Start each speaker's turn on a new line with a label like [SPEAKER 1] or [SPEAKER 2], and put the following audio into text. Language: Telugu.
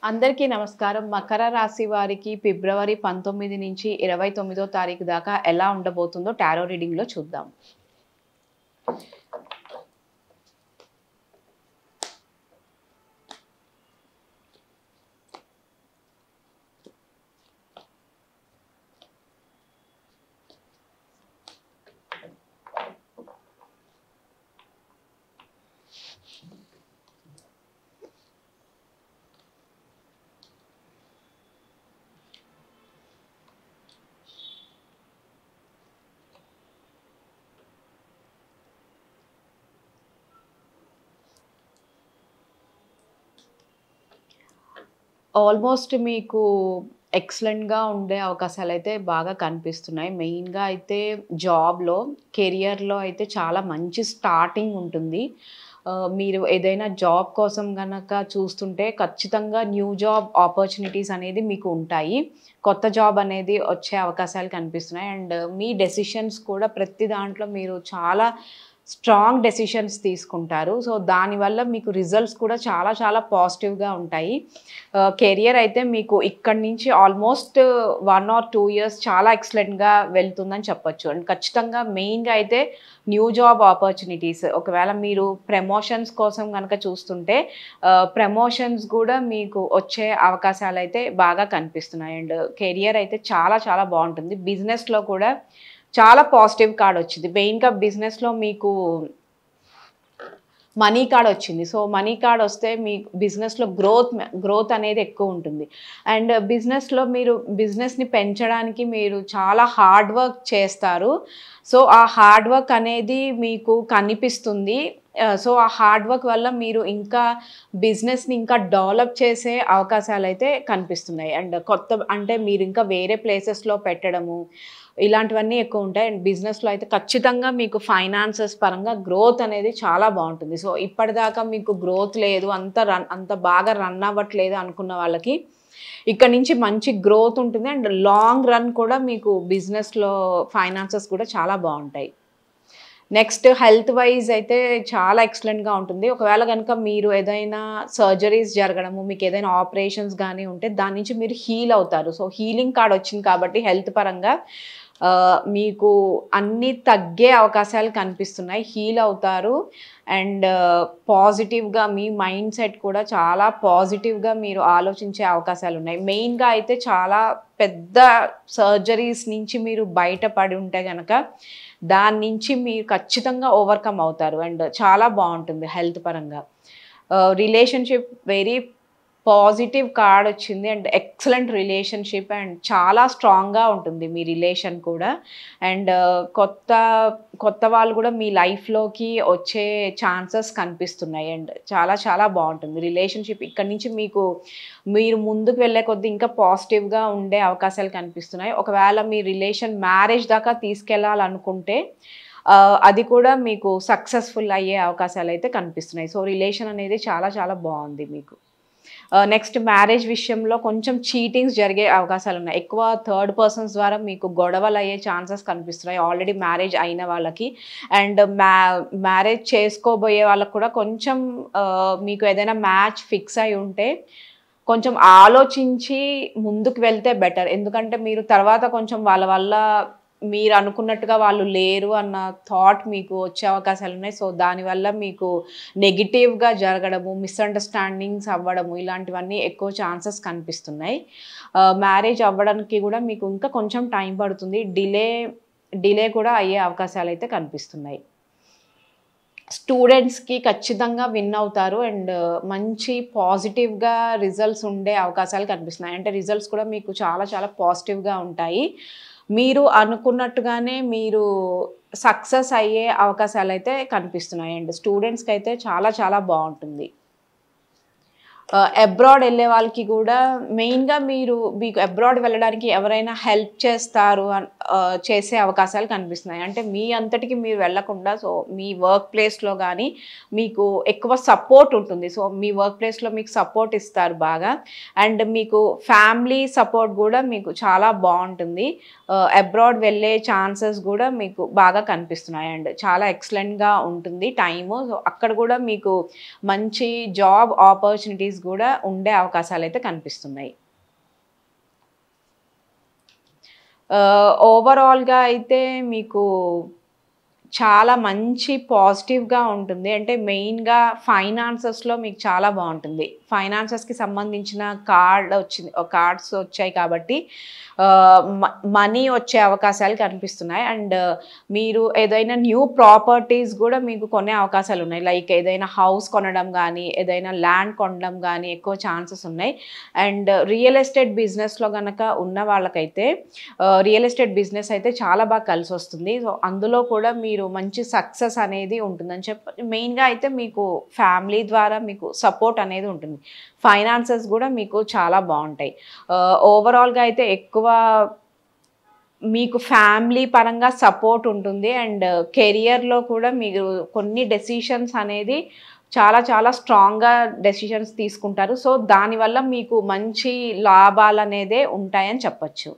[SPEAKER 1] అందరికీ నమస్కారం. మకర రాశి వారికి ఫిబ్రవరి 19 నుంచి 29వ తారీఖు దాకా ఎలా ఉండబోతుందో టారో రీడింగ్‌లో చూద్దాం. ఆల్మోస్ట్ మీకు ఎక్సలెంట్‌గా ఉండే అవకాశాలైతే బాగా కనిపిస్తున్నాయి. మెయిన్‌గా అయితే జాబ్‌లో, కెరియర్‌లో అయితే చాలా మంచి స్టార్టింగ్ ఉంటుంది. మీరు ఏదైనా జాబ్ కోసం గనక చూస్తుంటే ఖచ్చితంగా న్యూ జాబ్ ఆపర్చునిటీస్ అనేది మీకు ఉంటాయి. కొత్త జాబ్ అనేది వచ్చే అవకాశాలు కనిపిస్తున్నాయి. అండ్ మీ డెసిషన్స్ కూడా ప్రతి దాంట్లో మీరు చాలా స్ట్రాంగ్ డెసిషన్స్ తీసుకుంటారు. సో, దానివల్ల మీకు రిజల్ట్స్ కూడా చాలా చాలా పాజిటివ్‌గా ఉంటాయి. కెరియర్ అయితే మీకు ఇక్కడి నుంచి ఆల్మోస్ట్ 1 ఆర్ 2 ఇయర్స్ చాలా ఎక్సలెంట్‌గా వెళ్తుందని చెప్పొచ్చు. అండ్ ఖచ్చితంగా మెయిన్‌గా అయితే న్యూ జాబ్ ఆపర్చునిటీస్ ఒకవేళ మీరు ప్రమోషన్స్ కోసం గనక చూస్తుంటే ప్రమోషన్స్ గూడా మీకు వచ్చే అవకాశాలైతే బాగా కనిపిస్తున్నాయి. అండ్ కెరియర్ అయితే చాలా చాలా బావుంటుంది. బిజినెస్‌లో కూడా చాలా పాజిటివ్ కార్డ్ వచ్చింది. మెయిన్‌గా బిజినెస్‌లో మీకు మనీ కార్డ్ వచ్చింది. సో, మనీ కార్డ్ వస్తే మీ బిజినెస్‌లో గ్రోత్ అనేది ఎక్కువ ఉంటుంది. అండ్ బిజినెస్‌లో మీరు బిజినెస్‌ని పెంచడానికి మీరు చాలా హార్డ్ వర్క్ చేస్తారు. సో, ఆ హార్డ్ వర్క్ అనేది మీకు కనిపిస్తుంది. సో, ఆ హార్డ్ వర్క్ వల్ల మీరు ఇంకా బిజినెస్‌ని ఇంకా డెవలప్ చేసే అవకాశాలైతే కనిపిస్తున్నాయి. అండ్ అంటే మీరు ఇంకా వేరే ప్లేసెస్‌లో పెట్టడము ఇలాంటివన్నీ ఎక్కువుంటాయి. అండ్ బిజినెస్‌లో అయితే ఖచ్చితంగా మీకు ఫైనాన్సెస్ పరంగా గ్రోత్ అనేది చాలా బావుంటుంది. సో, ఇప్పటిదాకా మీకు గ్రోత్ లేదు, అంత బాగా రన్ అవ్వట్లేదు అనుకున్న వాళ్ళకి ఇక్కడి నుంచి మంచి గ్రోత్ ఉంటుంది. అండ్ లాంగ్ రన్ కూడా మీకు బిజినెస్‌లో ఫైనాన్సెస్ కూడా చాలా బావుంటాయి. నెక్స్ట్ హెల్త్ వైజ్ అయితే చాలా ఎక్సలెంట్‌గా ఉంటుంది. ఒకవేళ గనక మీరు ఏదైనా సర్జరీస్ జరగడము, మీకేదైనా ఆపరేషన్స్ గాని ఉంటే దాని నుంచి మీరు హీల్ అవుతారు. సో, హీలింగ్ కార్డ్ వచ్చింది కాబట్టి హెల్త్ పరంగా మీకు అన్నీ తగ్గే అవకాశాలు కనిపిస్తున్నాయి. హీల్ అవుతారు. అండ్ పాజిటివ్‌గా మీ మైండ్ సెట్ కూడా చాలా పాజిటివ్‌గా మీరు ఆలోచించే అవకాశాలున్నాయి. మెయిన్‌గా అయితే చాలా పెద్ద సర్జరీస్ నుంచి మీరు బయటపడి ఉంటే గనక దాని నుంచి మీరు ఖచ్చితంగా ఓవర్‌కమ్ అవుతారు. అండ్ చాలా బావుంటుంది హెల్త్ పరంగా. రిలేషన్‌షిప్ వెరీ పాజిటివ్ కార్డ్ వచ్చింది. అండ్ ఎక్సలెంట్ రిలేషన్‌షిప్ అండ్ చాలా స్ట్రాంగ్‌గా ఉంటుంది మీ రిలేషన్ కూడా. అండ్ కొత్త కొత్త వాళ్ళు కూడా మీ లైఫ్‌లోకి వచ్చే ఛాన్సెస్ కనిపిస్తున్నాయి. అండ్ చాలా చాలా బావుంటుంది. రిలేషన్‌షిప్ ఇక్కడి నుంచి మీరు ముందుకు వెళ్ళే కొద్దీ ఇంకా పాజిటివ్‌గా ఉండే అవకాశాలు కనిపిస్తున్నాయి. ఒకవేళ మీ రిలేషన్ మ్యారేజ్ దాకా తీసుకెళ్ళాలనుకుంటే అది కూడా మీకు సక్సెస్‌ఫుల్ అయ్యే అవకాశాలైతే కనిపిస్తున్నాయి. సో, రిలేషన్ అనేది చాలా చాలా బావుంది మీకు. నెక్స్ట్ మ్యారేజ్ విషయంలో కొంచెం చీటింగ్స్ జరిగే అవకాశాలున్నాయి. ఎక్కువ థర్డ్ పర్సన్స్ ద్వారా మీకు గొడవలయ్యే ఛాన్సెస్ కనిపిస్తున్నాయి. ఆల్రెడీ మ్యారేజ్ అయిన వాళ్ళకి. అండ్ మ్యారేజ్ చేసుకోబోయే వాళ్ళకి కూడా కొంచెం మీకు ఏదైనా మ్యాచ్ ఫిక్స్ అయ్యి ఉంటే కొంచెం ఆలోచించి ముందుకు వెళ్తే బెటర్. ఎందుకంటే మీరు తర్వాత కొంచెం వాళ్ళ వల్ల మీరు అనుకున్నట్టుగా వాళ్ళు లేరు అన్న థాట్ మీకు వచ్చే అవకాశాలున్నాయి. సో, దానివల్ల మీకు నెగెటివ్‌గా జరగడము, మిస్‌అండర్‌స్టాండింగ్స్ అవ్వడము ఇలాంటివన్నీ ఎక్కువ ఛాన్సెస్ కనిపిస్తున్నాయి. మ్యారేజ్ అవ్వడానికి కూడా మీకు ఇంకా కొంచెం టైం పడుతుంది. డిలే కూడా అయ్యే అవకాశాలైతే కనిపిస్తున్నాయి. స్టూడెంట్స్‌కి ఖచ్చితంగా విన్ అవుతారు. అండ్ మంచి పాజిటివ్‌గా రిజల్ట్స్ ఉండే అవకాశాలు కనిపిస్తున్నాయి. అంటే రిజల్ట్స్ కూడా మీకు చాలా చాలా పాజిటివ్‌గా ఉంటాయి. మీరు అనుకున్నట్టుగానే మీరు సక్సెస్ అయ్యే అవకాశాలైతే కనిపిస్తున్నాయి. అండ్ స్టూడెంట్స్‌కైతే చాలా చాలా బావుంటుంది. అబ్రాడ్ ఎళ్ళే వాళ్ళకి గూడా మెయిన్‌గా మీకు అబ్రాడ్ వెళ్ళడానికి ఎవరైనా హెల్ప్ చేస్తారు చేసే అవకాశాలు కనిపిస్తున్నాయి. అంటే మీ అంతటికి మీరు వెళ్ళకుండా సో, మీ వర్క్ ప్లేస్‌లో గానీ మీకు ఎక్కువ సపోర్ట్ ఉంటుంది. సో, మీ వర్క్ ప్లేస్‌లో మీకు సపోర్ట్ ఇస్తారు బాగా. అండ్ మీకు ఫ్యామిలీ సపోర్ట్ గూడా మీకు చాలా బావుంటుంది. అబ్రాడ్ వెళ్ళే ఛాన్సెస్ గూడా మీకు బాగా కనిపిస్తున్నాయి. అండ్ చాలా ఎక్సలెంట్‌గా ఉంటుంది టైము. సో, అక్కడ గూడా మీకు మంచి జాబ్ ఆపర్చునిటీస్ కూడా ఉండే అవకాశాలు అయితే కనిపిస్తున్నాయి. ఓవరాల్‌గా అయితే మీకు చాలా మంచి పాజిటివ్‌గా ఉంటుంది. అంటే మెయిన్‌గా ఫైనాన్సెస్‌లో మీకు చాలా బావుంటుంది. ఫైనాన్సెస్‌కి సంబంధించిన కార్డ్స్ వచ్చాయి కాబట్టి మనీ వచ్చే అవకాశాలు కనిపిస్తున్నాయి. అండ్ మీరు ఏదైనా న్యూ ప్రాపర్టీస్ గూడా మీకు కొనే అవకాశాలున్నాయి. లైక్ ఏదైనా హౌస్ కొనడం గానీ, ఏదైనా ల్యాండ్ కొనడం గానీ ఎక్కువ ఛాన్సెస్ ఉన్నాయి. అండ్ రియల్ ఎస్టేట్ బిజినెస్‌లో గనక ఉన్న వాళ్ళకైతే రియల్ ఎస్టేట్ బిజినెస్ అయితే చాలా బాగా కలిసొస్తుంది. సో, అందులో కూడా మీరు మంచి సక్సెస్ అనేది ఉంటుందని మెయిన్‌గా అయితే మీకు ఫ్యామిలీ ద్వారా మీకు సపోర్ట్ అనేది ఉంటుంది. ఫైనాన్సెస్ గూడా మీకు చాలా బావుంటాయి. ఓవరాల్‌గా అయితే ఎక్కువ మీకు ఫ్యామిలీ పరంగా సపోర్ట్ ఉంటుంది. అండ్ కెరియర్‌లో కూడా మీరు కొన్ని డెసిషన్స్ అనేది చాలా చాలా స్ట్రాంగ్‌గా డెసిషన్స్ తీసుకుంటారు. సో, దానివల్ల మీకు మంచి లాభాలనేదే ఉంటాయని చెప్పొచ్చు.